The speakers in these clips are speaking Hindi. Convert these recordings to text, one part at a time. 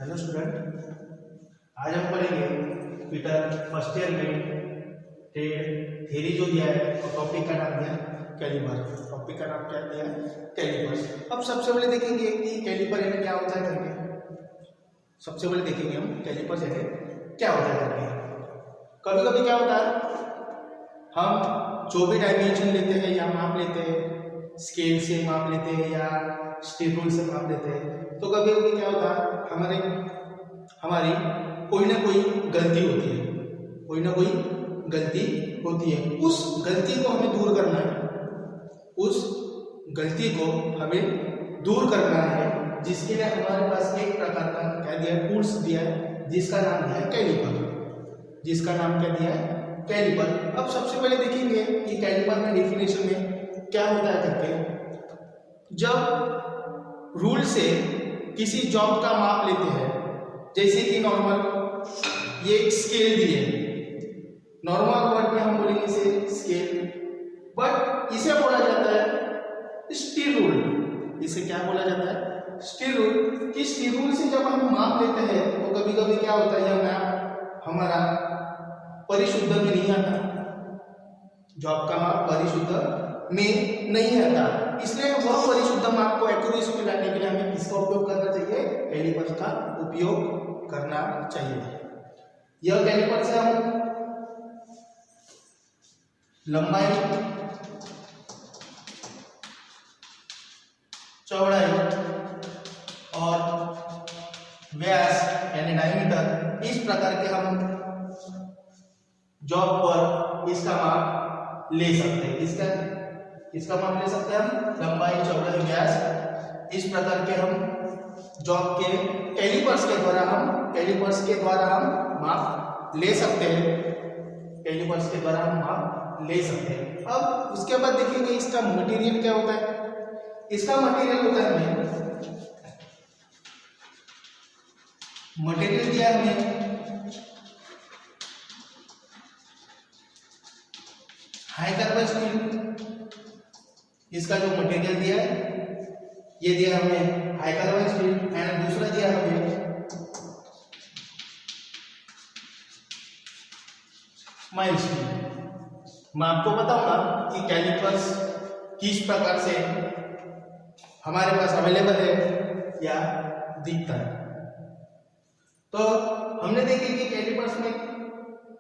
हेलो स्टूडेंट, आज हम पढ़ेंगे पीटर फर्स्ट ईयर में थ्योरी जो दिया है और टॉपिक का नाम दिया है कैलिपर। टॉपिक का नाम क्या दिया है? कैलिपर्स। अब सबसे पहले देखेंगे कि कैलिपर यानी क्या होता है करके। सबसे पहले देखेंगे हम कैलिपर्स यानी क्या होता है करके। कभी कभी क्या होता है, हम जो भी डायमेंशन लेते हैं या माप लेते हैं, स्केल से माप लेते हैं या स्टील रूल से माप लेते हैं, तो कभी कभी क्या होता है हमारी कोई ना कोई गलती होती है, कोई ना कोई गलती होती है। उस गलती को हमें दूर करना है, उस गलती को हमें दूर करना है, जिसके लिए हमारे पास एक प्रकार का क्या दिया है, टूल्स दिया है, जिसका नाम दिया है कैलिपर। जिसका नाम क्या दिया है? कैलिपर। अब सबसे पहले देखेंगे कि कैलिपर में डेफिनेशन में क्या होता है करके। जब रूल से किसी जॉब का माप लेते हैं, जैसे कि नॉर्मल ये एक स्केल दी है, नॉर्मल वर्ड में हम बोलेंगे इसे स्केल, बट इसे बोला जाता है स्टील रूल। इसे क्या बोला जाता है? Steel rule. कि स्टील रूल से जब हम माप लेते हैं तो कभी कभी क्या होता है, यह मैप हमारा परिशुद्ध में नहीं आता, जॉब का माप परिशुद्ध में नहीं आता। इसलिए वह परिशुद्ध माप को एक्यूरेसी में लाने के लिए हमें किसका उपयोग करना चाहिए? कैलिपर्स का उपयोग करना चाहिए। यह कैलिपर से हम लंबाई, चौड़ाई और व्यास यानी डायमीटर, इस प्रकार के हम जॉब पर इसका माप ले सकते हैं। इसका माप ले सकते हैं हम, लंबाई, चौड़ाई, व्यास, इस प्रकार के हम जॉब के कैलिपर्स के द्वारा हम माप ले सकते हैं। कैलिपर्स के द्वारा हम माप ले सकते हैं। अब उसके बाद देखेंगे इसका मटेरियल क्या होता है। इसका मटेरियल होता है, मटेरियल दिया है हमें हाई कार्बन स्टील। इसका जो मटेरियल दिया है, ये दिया हमें हाई कार्बन स्टील, एंड दूसरा दिया हमें माइल्ड स्टील। मैं आपको बताऊंगा कि कैलिपर्स किस प्रकार से हमारे पास अवेलेबल है या दिखता है। तो हमने देखे कि कैलिपर्स में,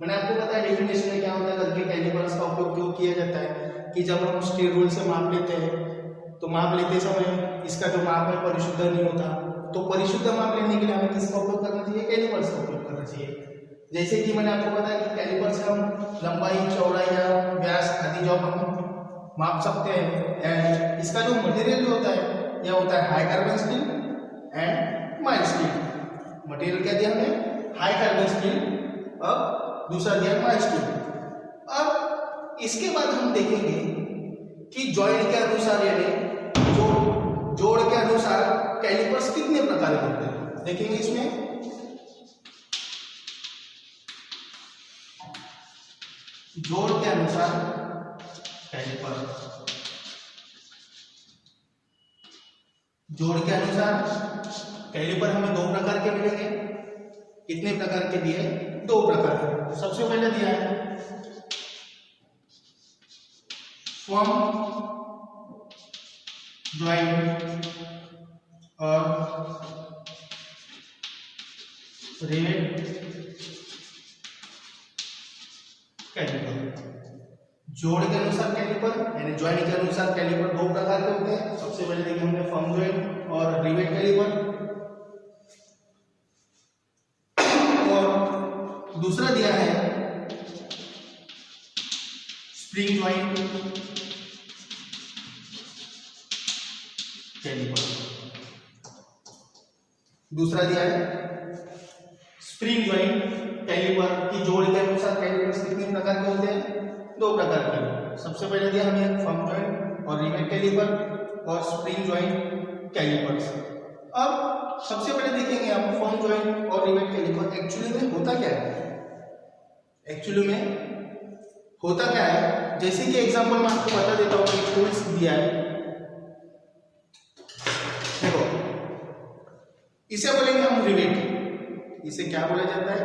मैंने आपको बताया डेफिनेशन में क्या होता है करके, कैलिपर्स का उपयोग क्यों किया जाता है कि जब हम स्टील रूल से माप लेते हैं तो माप लेते समय इसका जो माप है परिशुद्ध नहीं होता, तो परिशुद्ध माप लेने के लिए हमें किसका उपयोग करना चाहिए? कैलिपर्स का उपयोग करना चाहिए। जैसे कि मैंने आपको बताया कि कैलिपर्स से हम लंबाई, चौड़ाई या व्यास आदि जॉब हम माप सकते हैं। एंड इसका जो मटेरियल होता है, यह होता है high carbon steel and mild steel. Material क्या दिया हमने? हाई कार्बन स्टील, अब दूसरा दिया माइल्ड स्टील। अब इसके बाद हम देखेंगे कि जॉइंट के अनुसार यानी जोड़ के अनुसार कैलिपर्स कितने प्रकार के होते हैं, देखेंगे इसमें। जोड़ के अनुसार कैलिपर, जोड़ के अनुसार कैलिपर हमें दो प्रकार के मिलेंगे। कितने प्रकार के दिए? दो प्रकार के। सबसे पहले दिया है फर्म ज्वाइंट और रिवेट कैलिपर। जोड़ के अनुसार कैलिपर यानी ज्वाइंट के अनुसार कैलिपर दो प्रकार के होते हैं। सबसे पहले देखिए हमने फर्म ज्वाइंट और रिवेट कैलिपर, और दूसरा दिया है स्प्रिंग ज्वाइंट कैलिपर। दूसरा दिया है स्प्रिंग ज्वाइंट कैलिपर की जोड़ के अनुसार कैलिपर्स कितने प्रकार के होते हैं? दो प्रकार के। सबसे पहले दिया हमें फर्म ज्वाइंट और रिवेट कैलिपर और स्प्रिंग ज्वाइंट कैलिपर्स। अब सबसे पहले देखेंगे आप फर्म ज्वाइंट और रिवेट कैलिपर एक्चुअली में होता क्या है। एक्चुअली में होता क्या है, जैसे कि एग्जांपल मैं आपको बता देता हूँ। एक टूल्स दिया है, देखो इसे बोलेंगे हम रिवेट। इसे क्या बोला जाता है?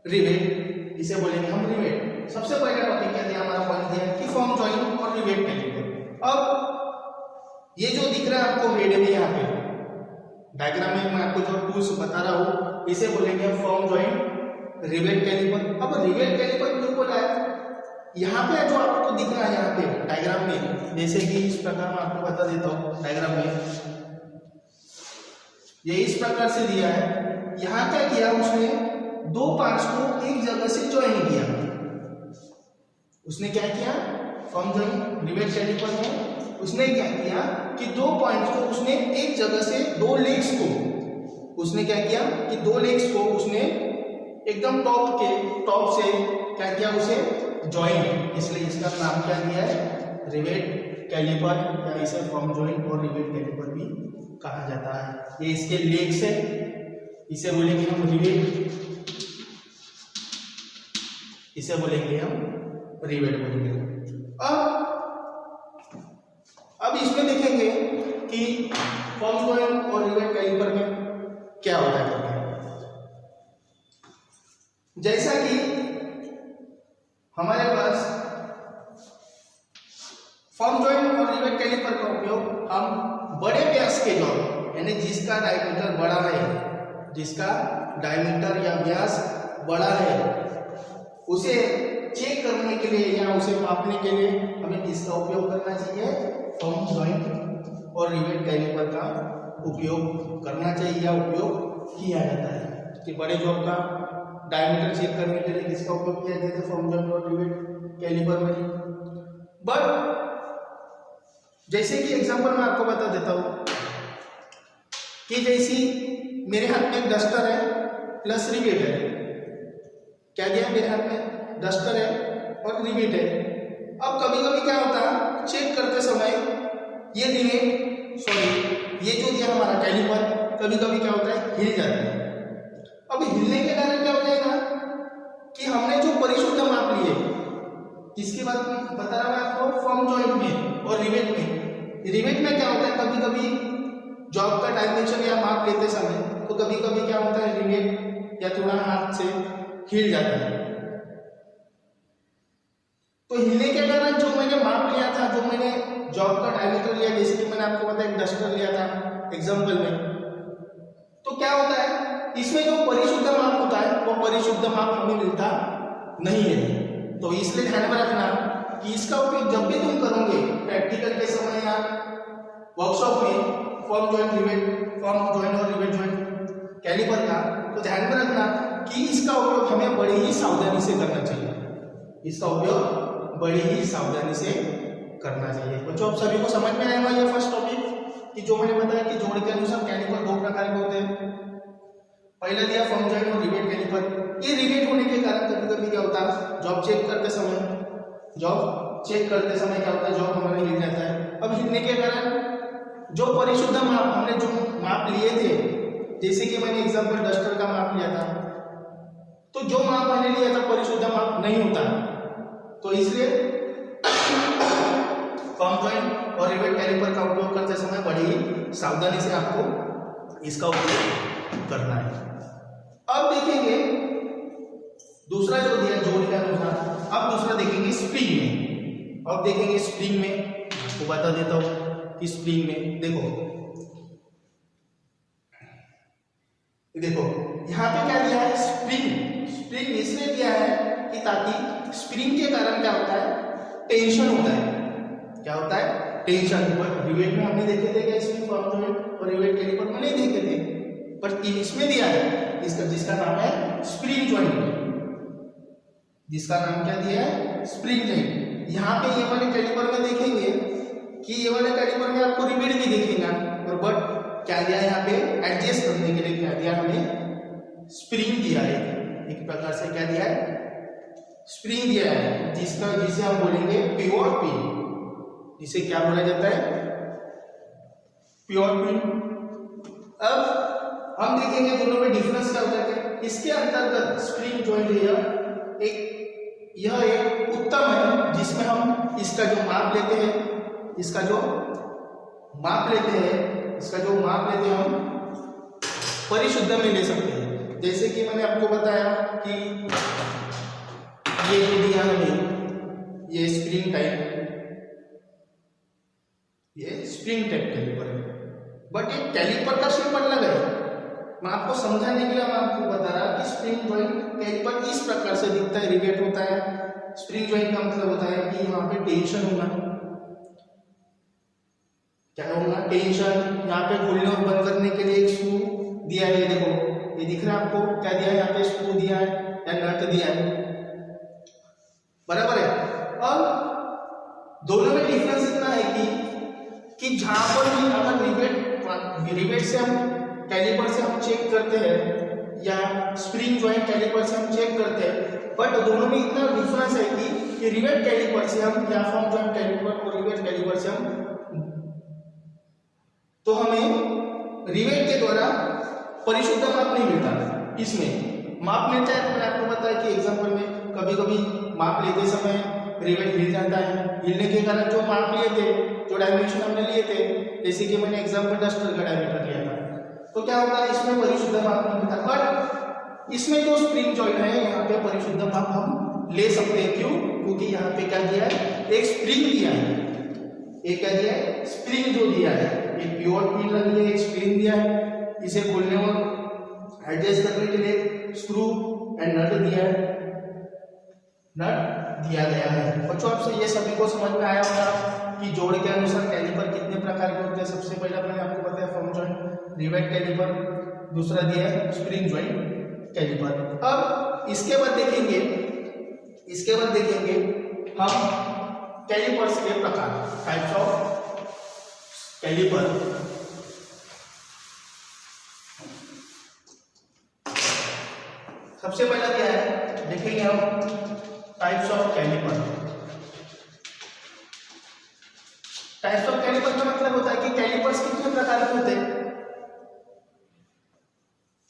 रिवेट, इसे बोलेंगे हम रिवेट। सबसे पहला टॉपिक क्या दिया हमारा, पॉइंट दिया कि फॉर्म जॉइंट और रिवेट कैलिपर। अब ये जो दिख रहा है आपको हेड में यहाँ पे डायग्राम में मैं आपको जो टूल्स बता रहा हूँ इसे बोलेंगे फॉर्म जॉइंट रिवेट कैलिपर। अब रिवेट कैलिपर क्यों बोला है? यहाँ पे जो आपको दिख रहा है यहाँ पे डायग्राम में, जैसे कि इस प्रकार मैं आपको बता देता हूँ डायग्राम में, ये इस प्रकार से दिया है। यहाँ क्या किया उसने, दो पार्ट्स को एक जगह से ज्वाइन किया। उसने क्या किया, फॉर्म जॉइंट रिवेट कैलिपर में उसने क्या किया कि दो पॉइंट्स को उसने एक जगह से, दो लेग्स को उसने क्या किया कि दो लेग्स को उसने एकदम टॉप से क्या किया, उसे ज्वाइन, इसलिए इसका नाम क्या दिया है, रिवेट कैलिपर, या इसे फॉर्म जॉइंट और रिवेट कैलिपर भी कहा जाता है। ये इसके लेग्स है, इसे बोलेंगे हम रिवेट, इसे बोलेंगे हम रिवेट बोलेंगे। अब इसमें देखेंगे कि फॉर्म जॉइंट और रिवेट कैलिपर में क्या होता है करके। जैसा कि हमारे पास फॉर्म जॉइंट और रिवेट कैलिपर का उपयोग हम बड़े व्यास के जॉब, यानी जिसका डायमीटर बड़ा है, जिसका डायमीटर या व्यास बड़ा है, उसे चेक करने के लिए या उसे मापने के लिए हमें किसका उपयोग करना चाहिए, फॉर्म जॉइंट और रिवेट कैलिपर का उपयोग करना चाहिए या उपयोग किया जाता है। कि बड़े जॉब का डायमीटर चेक करने के लिए किसका उपयोग किया जाता है, फॉर्म जॉइंट और रिवेट कैलिपर में। बट जैसे कि एग्जांपल मैं आपको बता देता हूं कि जैसी मेरे हाथ में एक डस्टर है प्लस रिवेट है, क्या दिया मेरे हाथ में, डस्टर है और रिवेट है। अब कभी कभी क्या होता है, चेक करते समय ये रिवेट, सॉरी ये जो दिया हमारा कैलिपर, कभी कभी क्या होता है, हिल जाता है। अब हिलने के कारण क्या हो जाएगा कि हमने जो परिशुद्ध माप लिए, किसकी बात बता रहा मैं आपको, फॉर्म जॉइंट में और रिवेट में। रिवेट में क्या होता है, कभी कभी जॉब का डायमेंशन या माप लेते समय तो कभी कभी क्या होता है, रिवेट या थोड़ा हाथ से हिल जाता है। तो हिलने के कारण जो मैंने माप लिया था, जो मैंने जॉब का डायमीटर लिया, जैसे कि मैंने आपको बताया डस्टर लिया था एग्जांपल में, तो क्या होता है इसमें जो परिशुद्ध माप होता है वो परिशुद्ध माप हमें मिलता नहीं है। तो इसलिए ध्यान में रखना कि इसका उपयोग जब भी तुम करोगे प्रैक्टिकल के समय या वर्कशॉप में, फॉर्म जॉइंट और रिवेट जॉइंट कैलिपर का, तो ध्यान में रखना कि इसका उपयोग हमें बड़ी ही सावधानी से करना चाहिए। इसका उपयोग बड़ी ही सावधानी से करना चाहिए। बच्चों आप सभी को समझ में आया होगा ये फर्स्ट टॉपिक कि जो मैंने बताया कि जोड़ के अनुसार कैलिपर दो प्रकार के होते हैं। पहला दिया फॉर्म जॉइंट और रिवेट कैलिपर। ये रिवेट होने के कारण कभी कभी क्या होता है, जॉब चेक करते समय क्या होता है, जॉब हमारा हिल जाता है। अब हिलने के कारण जो परिशुद्ध माप हमने जो माप लिए थे, जैसे कि मैंने एग्जांपल डस्टर का माप लिया था, तो जो माप मैंने लिया था परिशुद्ध माप नहीं होता, तो इसलिए फॉर्म जॉइंट और रिवेट कैलिपर का उपयोग करते समय बड़ी ही सावधानी से आपको इसका उपयोग करना है। अब देखेंगे दूसरा जो दिया जोड़ के अनुसार, अब दूसरा देखेंगे स्प्रिंग में। अब देखेंगे स्प्रिंग में, आपको बता देता हूं कि स्प्रिंग में देखो यहाँ पे क्या दिया है, स्प्रिंग इसलिए दिया है कि ताकि स्प्रिंग के कारण क्या होता है, टेंशन होता है। क्या होता है, टेंशन। रिवेट में हमने देखे थे क्या, इसमें फॉर्म जॉइंट और रिवेट कैलिपर में नहीं देखे थे, पर इसमें दिया है जिसका नाम है स्प्रिंग जॉइंट, जिसका नाम क्या दिया है, स्प्रिंग जॉइंट। यहाँ पे ये वाले कैलिपर में देखेंगे कि ये वाले कैलिपर में आपको रिवेट भी दिखेगा, और बट क्या दिया है यहाँ पे, एडजस्ट करने के लिए क्या दिया, हमें स्प्रिंग दिया है। एक प्रकार से क्या दिया है, स्प्रिंग दिया है, जिसे हम बोलेंगे प्योर पिन, जिसे क्या बोला जाता है, प्योर पिन। अब हम देखेंगे दोनों में डिफरेंस क्या होता है। इसके अंतर्गत स्प्रिंग जॉइंट यह एक उत्तम है, जिसमें हम इसका जो माप लेते हैं, इसका जो माप लेते हैं हम परिशुद्ध में ले सकते हैं। जैसे कि मैंने आपको बताया कि ये जो दिया हमें ये स्प्रिंग टाइप कैलिपर है, बट ये कैलिपर का शेप अलग है। मैं आपको समझाने के लिए मैं आपको बता रहा कि स्प्रिंग जॉइंट कैलिपर इस प्रकार से दिखता है, रिवेट होता है। स्प्रिंग जॉइंट का मतलब होता है कि यहाँ पे टेंशन होगा, क्या होगा, टेंशन। यहाँ पे खोलने और बंद करने के लिए एक स्क्रू दिया है, देखो ये दिख रहा है आपको, क्या दिया है, यहाँ पे स्क्रू दिया है या नट दिया है, बराबर है। और दोनों में डिफरेंस इतना है कि जहां पर भी अगर रिवेट से हम कैलिपर से हम चेक करते हैं या स्प्रिंग जॉइंट कैलिपर से हम चेक करते हैं, बट दोनों में इतना डिफरेंस है कि रिवेट कैलिपर से हम या फॉर्म जॉइंट कैलिपर और रिवेट कैलिपर से हम, तो हमें रिवेट के द्वारा परिशुद्ध माप नहीं मिलता। इसमें माप मिलता है तो मैंने आपको बताया कि एग्जाम्पल में कभी कभी माप लेते समय रिवेट हिल जाता है, हिलने के कारण जो माप लिए थे, जो डायमेंशन हमने लिए थे, जैसे कि मैंने एग्जाम्पल डस्टर का डायमीटर लिया था, तो क्या होता है इसमें परिशुद्ध माप नहीं मिलता। बट इसमें जो स्प्रिंग जॉइंट है यहाँ पे परिशुद्ध माप हम ले सकते हैं। क्यों? क्योंकि यहाँ पे क्या दिया है, एक स्प्रिंग दिया है, एक क्या दिया है, स्प्रिंग जो दिया है, एक प्योर पिन लगी है, एक स्प्रिंग दिया है, इसे खोलने और एडजस्ट करने के लिए स्क्रू एंड नट दिया है, नट दिया गया है। बच्चों आपसे ये सभी को समझ में आया होगा कि जोड़ के अनुसार कैलिपर कितने प्रकार के होते हैं। सबसे पहला मैंने आपको बताया फॉर्म जॉइंट रिवेट कैलिपर, दूसरा दिया है स्प्रिंग जॉइंट कैलिपर। अब इसके बाद देखेंगे हम कैलिपर्स के प्रकार, टाइप्स ऑफ कैलिपर। सबसे पहला क्या है, देखेंगे हम types of calliper. Types of calliper का मतलब होता है कि कैलिपर्स कितने प्रकार के होते हैं,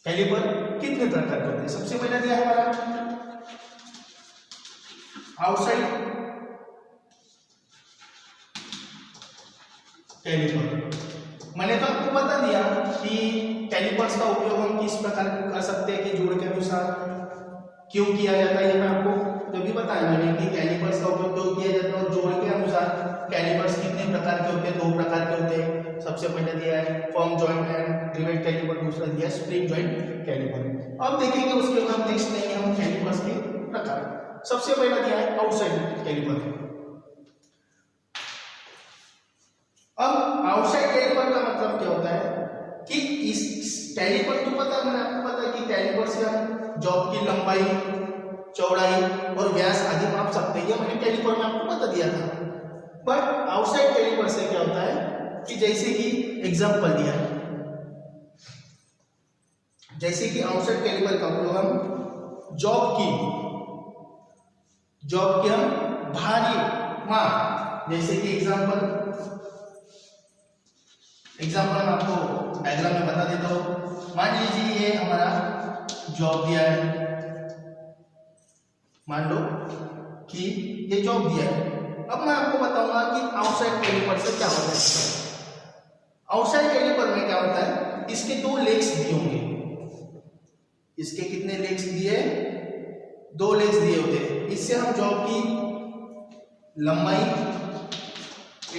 कैलिपर कितने प्रकार के होते हैं। सबसे पहला दिया है हमारा आउटसाइड कैलिपर। मैंने तो आपको बता दिया कि कैलिपर्स का उपयोग हम किस प्रकार कर सकते हैं कि जोड़ के अनुसार क्यों किया जाता है। ये मैं आपको जो भी बताया मैंने कि कैलिपर्स का उपयोग क्यों किया जाता है और जोड़ के अनुसार कैलिपर्स कितने प्रकार के होते हैं, 2 प्रकार के होते हैं। सबसे पहले दिया है firm joint and rivet calliper, दूसरा दिया है स्प्रिंग जॉइंट कैलिपर। अब देखेंगे उसके बाद नेक्स्ट लेंगे हम कैलिपर्स के प्रकार। सबसे पहला दिया है आउटसाइड कैलिपर। अब आउटसाइड कैलिपर का मतलब क्या होता है कि इस कैलिपर तो पता है, मैंने आपको पता है कि कैलिपर से हम जॉब की लंबाई, चौड़ाई और व्यास आदि माप सकते हैं, मैंने कैलिपर में आपको बता दिया था। बट आउटसाइड कैलिपर से क्या होता है कि जैसे कि एग्जांपल दिया है, जैसे कि आउटसाइड कैलिपर का उपयोग हम जॉब की हम भारी माप, जैसे कि एग्जांपल मैं आपको डायग्राम में बता देता हूं। मान लीजिए ये हमारा जॉब दिया है, मान लो कि ये जॉब दिया है। अब मैं आपको बताऊंगा कि आउटसाइड कैलिपर से क्या होता है। आउटसाइड कैलिपर में क्या होता है, इसके 2 लेग्स दिए होंगे। इसके कितने लेग्स दिए, 2 लेग्स दिए होते हैं। इससे हम जॉब की लंबाई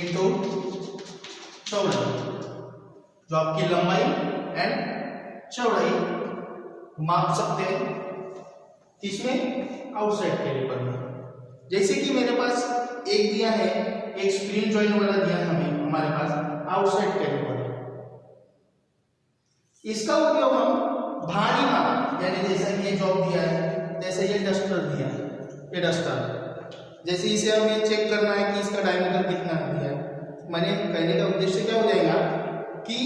इंटू चौड़ाई, जॉब की लंबाई एंड चौड़ाई माप सकते हैं। इसमें आउटसाइड कैलिपर में जैसे कि मेरे पास एक दिया है, एक स्प्रिंग जॉइंट वाला दिया है हमारे पास आउटसाइड कैलिपर। इसका उपयोग हम भारी माप, यानी जैसे कि ये जॉब दिया है, जैसे ये डस्टर दिया है, ये डस्टर, जैसे इसे हमें चेक करना है कि इसका डायमीटर कितना दिया है। मैंने कहने का उद्देश्य क्या हो जाएगा कि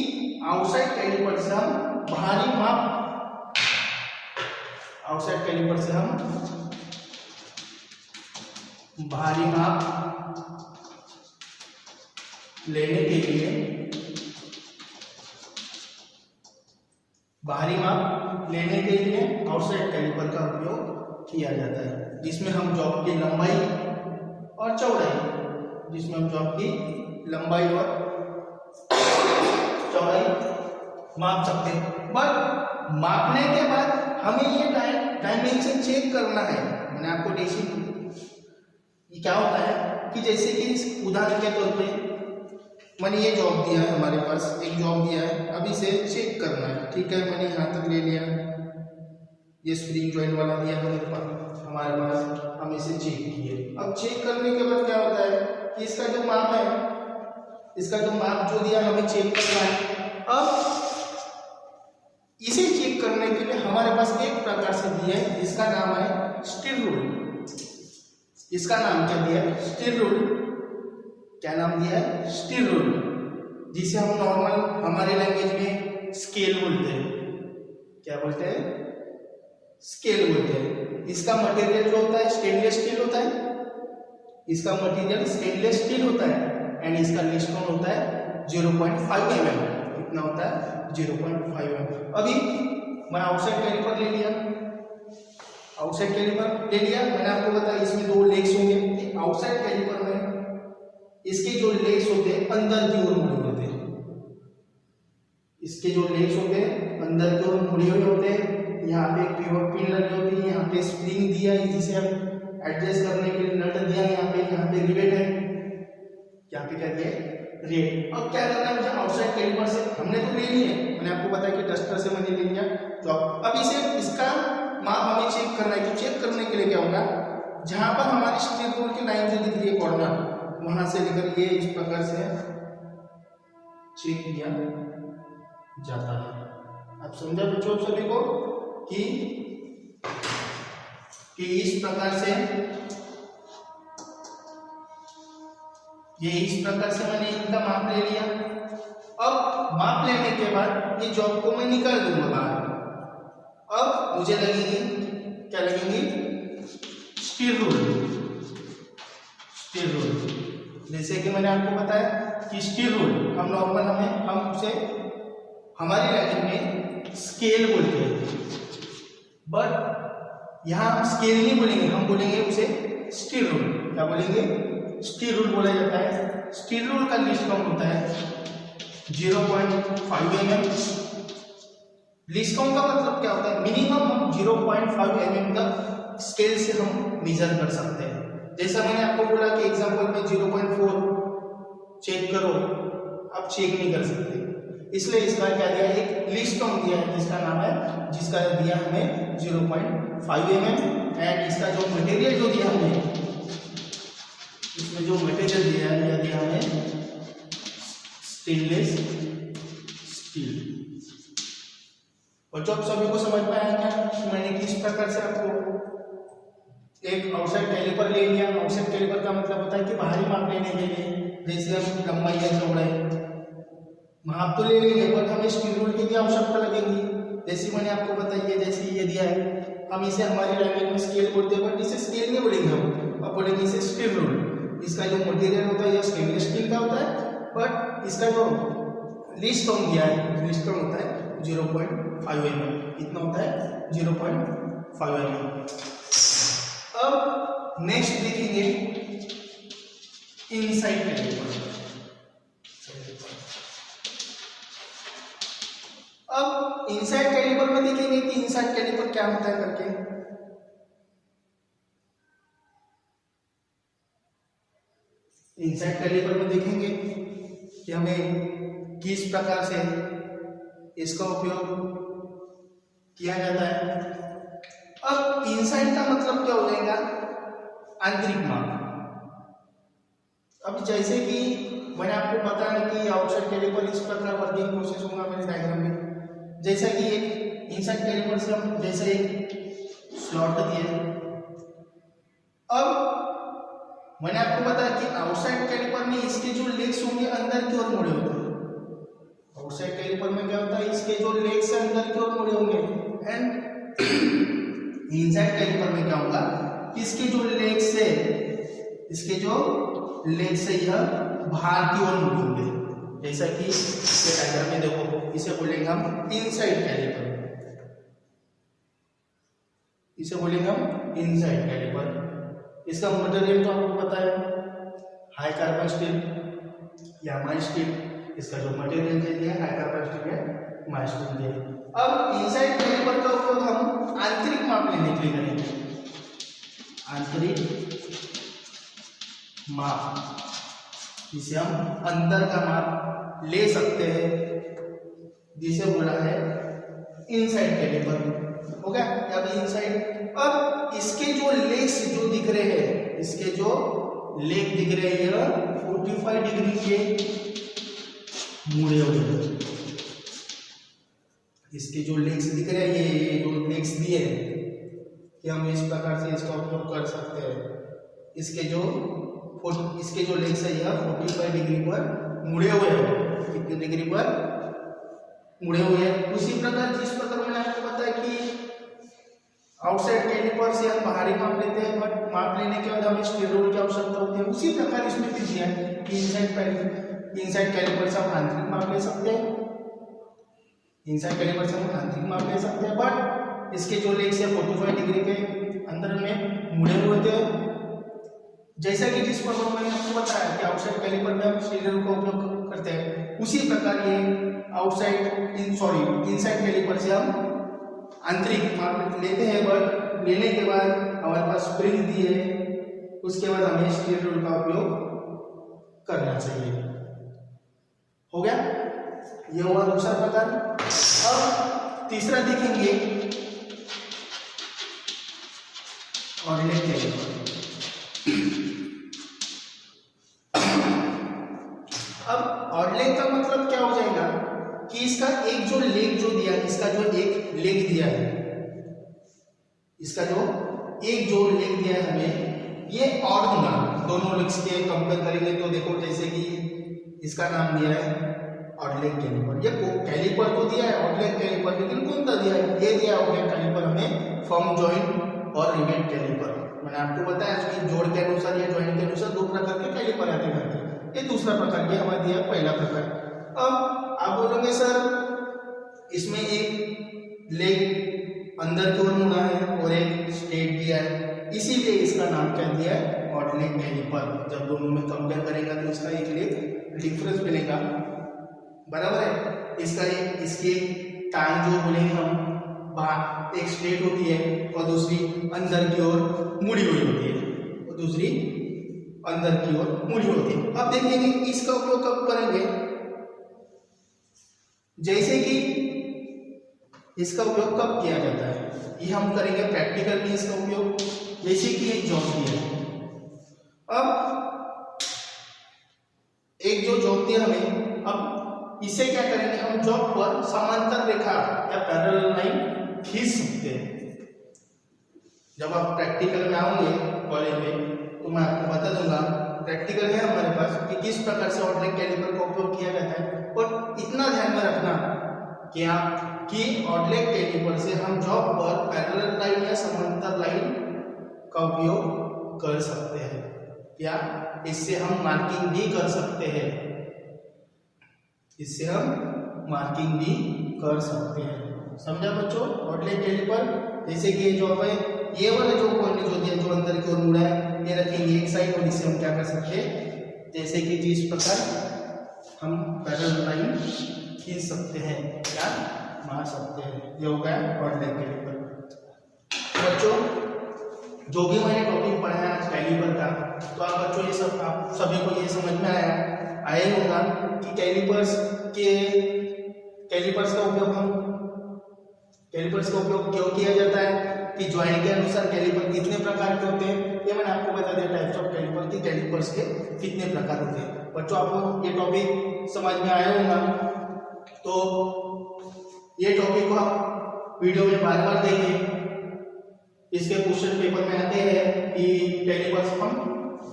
आउटसाइड कैलिपर से हम भारी माप, आउटसाइड कैलिपर से हम भारी माप लेने के लिए, आउटसाइड कैलिपर का उपयोग किया जाता है, जिसमें हम जॉब की लंबाई और चौड़ाई माप सकते हैं। बट मापने के बाद हमें ये डायमेंशन चेक करना है। मैंने आपको ये क्या होता है कि जैसे कि उदाहरण के तौर पे मैंने ये जॉब दिया है, हमारे पास एक जॉब दिया है, अब इसे चेक करना है। ठीक है, मैंने यहाँ तक ले लिया, ये स्प्रिंग जॉइंट वाला दिया है हमारे पास, हम इसे चेक किए। अब चेक करने के बाद क्या होता है कि इसका जो माप है, इसका जो माप जो दिया हमें चेक करना है। अब इसे चेक करने के लिए हमारे पास एक प्रकार से दिया है, इसका नाम है स्टील रूल। इसका नाम क्या दिया है? Steel rule. क्या नाम दिया है? स्टील रूल, जिसे हम नॉर्मल हमारे लैंग्वेज में स्केल बोलते हैं। क्या बोलते हैं? स्केल बोलते हैं। इसका मटेरियल जो होता है स्टेनलेस स्टील होता है, इसका मटेरियल स्टेनलेस स्टील होता है, एंड इसका लिस्ट काउंट होता है 0.5 mm। कितना होता है? 0.5 mm। अभी मैं आउटसाइड कैलिपर ले लिया, आउटसाइड कैलिपर ले लिया, मैंने आपको बताया इसमें दो लेग्स होंगे। आउटसाइड कैलिपर में इसके जो लेग्स होते हैं अंदर की ओर मुड़े होते हैं, इसके जो लेग्स होते हैं अंदर की ओर मुड़े हुए होते हैं। यहाँ पे एक पिवट पिन लगी होती है, यहाँ पे स्प्रिंग दिया है जिसे हम एडजस्ट करने के लिए नट दिया है, यहाँ पे रिवेट है, यहाँ पे क्या दिया है? रेट। अब क्या करना है मुझे? आउटसाइड कैलिपर से हमने तो ले लिया है, मैंने आपको बताया कि डस्टर से मैंने ले लिया जॉब। अब इसे इसका माप हमें चेक करना है। तो चेक करने के लिए क्या होगा, जहां पर हमारी स्टील रूल की लाइन जो दिख रही है कॉर्नर, वहां से लेकर ये इस प्रकार से चेक किया जाता है। आप समझा बच्चों सभी को कि इस प्रकार से, ये इस प्रकार से मैंने इनका माप ले लिया। अब माप लेने के बाद ये जॉब को मैं निकाल दूंगा बाहर। अब मुझे लगेगी, क्या लगेंगी? Steel rule. स्टील रूल, जैसे कि मैंने आपको बताया कि स्टील रूल हम नॉर्मल हम उसे हमारी लैंग्वेज में स्केल बोलते हैं, बट यहाँ हम स्केल नहीं बोलेंगे, हम बोलेंगे उसे स्टील रूल। क्या बोलेंगे? स्टील रूल बोला जाता है। स्टील रूल का लिस्ट काउंट होता है 0.5 mm। लिस्ट काउंट का मतलब क्या होता है? मिनिमम हम 0.5 mm तक स्केल से हम मेजर कर सकते हैं। जैसा मैंने आपको बोला कि एग्जांपल में 0.4 चेक करो, आप चेक नहीं कर सकते, इसलिए इसका क्या दिया? एक लिस्ट काउंट दिया है जिसका नाम है, जिसका दिया हमें 0.5 mm। एंड इसका जो मटेरियल जो दिया हमें, इसमें जो मटेरियल दिया है यह दिया हमें स्टेनलेस स्टील। बच्चों आप सभी को समझ में आया क्या? मैंने किस प्रकार से आपको एक आउटसाइड कैलिपर ले लिया। आउटसाइड कैलिपर का मतलब होता है कि बाहरी माप लेने के लिए, जैसे हम लंबाई या चौड़ाई माप तो ले लेंगे, बट हमें स्टील रूल की भी आवश्यकता लगेगी। जैसे मैंने आपको बताइए, जैसे ये दिया है, हम इसे हमारी लैंग्वेज में स्केल बोलते हैं, बट इसे स्केल नहीं बोलेंगे हम, अब बोलेंगे इसे स्टील रूल। इसका जो मटेरियल होता है यह स्टेनलेस स्टील का होता है, बट इसका जो लिस्ट काउंट दिया है, लिस्ट काउंट होता है 0.5 mm। कितना होता है? 0.5 mm। अब नेक्स्ट देखेंगे इनसाइड कैलिपर। अब इनसाइड कैलिपर में देखेंगे कि इनसाइड कैलिपर क्या होता है करके। इनसाइड कैलिपर में देखेंगे कि हमें किस प्रकार से इसका उपयोग किया जाता है। अब इनसाइड का मतलब क्या हो जाएगा? आंतरिक माप। अब जैसे कि मैंने आपको बताया कि आउटसाइड कैलिपर इस प्रकार वर्किंग प्रोसेस होगा मेरे डायग्राम में। जैसा कि एक इनसाइड कैलिपर से हम जैसे एक स्लॉट दिए, अब मैंने आपको बताया कि आउटसाइड कैलिपर में इसके जो लेग्स होंगे अंदर की ओर मुड़े होते हैं। आउटसाइड कैलिपर में क्या होता है? इसके जो लेग्स अंदर की ओर मुड़े होंगे, एंड इनसाइड कैलिपर में क्या होगा? इसके जो लेग्स है, इसके जो लेग्स है यह बाहर की ओर मुड़े होंगे। जैसा कि इसके डायग्राम में देखो, इसे बोलेंगे हम इनसाइड कैलिपर, इसे बोलेंगे हम इनसाइड कैलिपर। इसका मटेरियल तो आपको पता है, हाई कार्बन स्टील या माइल्ड स्टील। इसका जो मटेरियल दिया है हाई कार्बन स्टील है, माइल्ड आंतरिक माप, जिसे हम अंदर का माप ले सकते हैं, जिसे बोला है इनसाइड कैलिपर। हो गया अब इनसाइड। अब इसके जो लेग्स जो दिख रहे हैं, इसके जो लेग दिख रहे हैं, यह 45 डिग्री के मुड़े हुए हैं। इसके जो लेग्स दिख रहे हैं, ये जो लेग्स दिए हैं कि हम इस प्रकार से इसका उपयोग कर सकते हैं। इसके जो लेग्स है यह 45 डिग्री पर मुड़े हुए हैं। कितने डिग्री पर मुड़े हुए हैं? उसी प्रकार जिस प्रकार मैंने आपको बताया कि आउटसाइड कैलिपर से हम बाहरी माप लेते हैं, बट माप लेने के बाद हमें स्टील रूल की आवश्यकता होती है। उसी प्रकार इसमें भी दिया है कि इनसाइड कैलिपर से हम आंतरिक माप ले सकते हैं, इनसाइड कैलिपर से हम आंतरिक माप ले सकते हैं, बट इसके जो लेग्स है 45 डिग्री के अंदर में मुड़े हुए थे। जैसा कि जिस प्रकार मैंने आपको बताया कि आउटसाइड कैलिपर में हम स्टील रूल का उपयोग करते हैं, उसी प्रकार ये इनसाइड कैलिपर से हम आंतरिक माप लेते हैं, बट लेने के बाद हमारे पास स्प्रिंग दिए, उसके बाद हमें स्टील रूल का उपयोग करना चाहिए। हो गया, ये हुआ दूसरा प्रकार। अब तीसरा देखेंगे ऑर्डिनेट कैलिपर। अब ऑर्डिनेट का मतलब क्या हो जाएगा कि इसका एक जो लेग जो दिया, इसका जो एक लेग दिया है, इसका जो एक जो लेग दिया है हमें, ये और होगा। दोनों लेग्स के कंपेयर करेंगे तो देखो, जैसे कि इसका नाम दिया है ऑर्डिनेट कैलिपर। ये कैलिपर तो दिया है ऑर्डिनेट कैलिपर, लेकिन कौन सा दिया है? ये दिया ऑर्डिनेट कैलिपर हमें फर्म जॉइंट और रिवेट कैलिपर। मैंने आपको बताया कि जोड़ के अनुसार या जॉइंट के अनुसार दो प्रकार के कैलिपर आते हैं। ये दूसरा प्रकार, ये हमारा दिया पहला प्रकार। अब आप बोलोगे सर इसमें एक लेग अंदर की ओर मुड़ा है और एक स्ट्रेट दिया है, इसीलिए इसका नाम क्या दिया है? Ordinate calliper. जब दोनों में कंपेयर करेंगे तो इसका एक लेग डिफरेंस मिलेगा, बराबर है। इसकी टांग जो बोलेंगे हम, बाहर एक स्ट्रेट होती है और दूसरी अंदर की ओर मुड़ी हुई होती है, और दूसरी अंदर की ओर मुड़ी होती है। अब देखेंगे इसका उपयोग कब करेंगे? जैसे कि इसका उपयोग कब किया जाता है, ये हम करेंगे प्रैक्टिकल में इसका उपयोग। जैसे कि एक जॉब दिया है, अब एक जो जॉब दिया हमें, अब इसे क्या करेंगे हम? जॉब पर समांतर रेखा या पैरेलल लाइन खींच सकते हैं। जब आप प्रैक्टिकल में आओगे कॉलेज में तो मैं आपको बता दूंगा, प्रैक्टिकल है हमारे पास कि किस प्रकार से ऑर्डिनेट कैलिपर का उपयोग किया जाता है। और इतना ध्यान में रखना कि ऑर्डिनेट कैलिपर से हम जॉब पर पैरेलल लाइन या समांतर लाइन का उपयोग कर सकते हैं, या इससे हम मार्किंग भी कर सकते हैं, इससे हम मार्किंग भी कर सकते हैं। समझा बच्चों? ऑर्डिनेट कैलिपर जैसे कि जो है ये वाला जो पॉइंट जो दिया, जो अंदर की ओर मुड़ा है, ये रखेंगे एक साइड, और इससे हम क्या कर सकते हैं? जैसे कि जिस प्रकार हम पैरेलल लाइन खींच सकते हैं या मार सकते हैं, ये हो गया ऑर्डिनेट कैलिपर। बच्चों जो भी मैंने टॉपिक पढ़ाया आज कैलिपर का, तो आप बच्चों ये सब आप सभी को ये समझ में आया होगा कि कैलिपर्स का उपयोग क्यों किया जाता है, कि ज्वाइंट के अनुसार कैलिपर कितने प्रकार के होते हैं, ये मैंने आपको बता दिया। टाइप्स ऑफ कैलिपर की कैलिपर्स के कितने प्रकार होते हैं। बच्चों आपको ये टॉपिक समझ में आया होगा, तो ये टॉपिक को आप वीडियो में बार बार देखें। इसके क्वेश्चन पेपर में आते हैं कि कैलिपर्स हम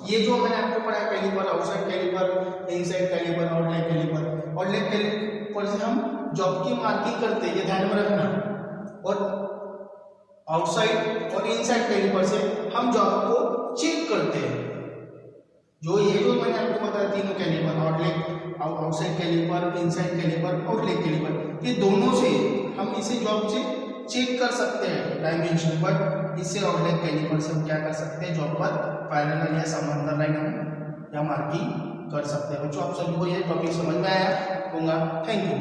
ये जो मैंने आपको पढ़ाया, calliper, outside calliper, inside calliper, ordinate calliper. Ordinate calliper से हम जॉब की मार्किंग करते हैं, ये ध्यान में रखना। और आउटसाइड और इनसाइड कैलिपर से हम जॉब को चेक करते हैं। जो मैंने आपको बताया तीनों calliper, outside calliper, inside calliper और लेग कैलिपर, ये दोनों से हम इसे जॉब से चेक कर सकते हैं डायमेंशन। बट इससे ऑर्डिनेट कैलिपर से हम क्या कर सकते हैं? जॉब पर पैरेलल या समांतर लाइन हम या मार्किंग कर सकते हैं। बच्चों आप सभी को ये टॉपिक समझ में आया होगा। Thank you.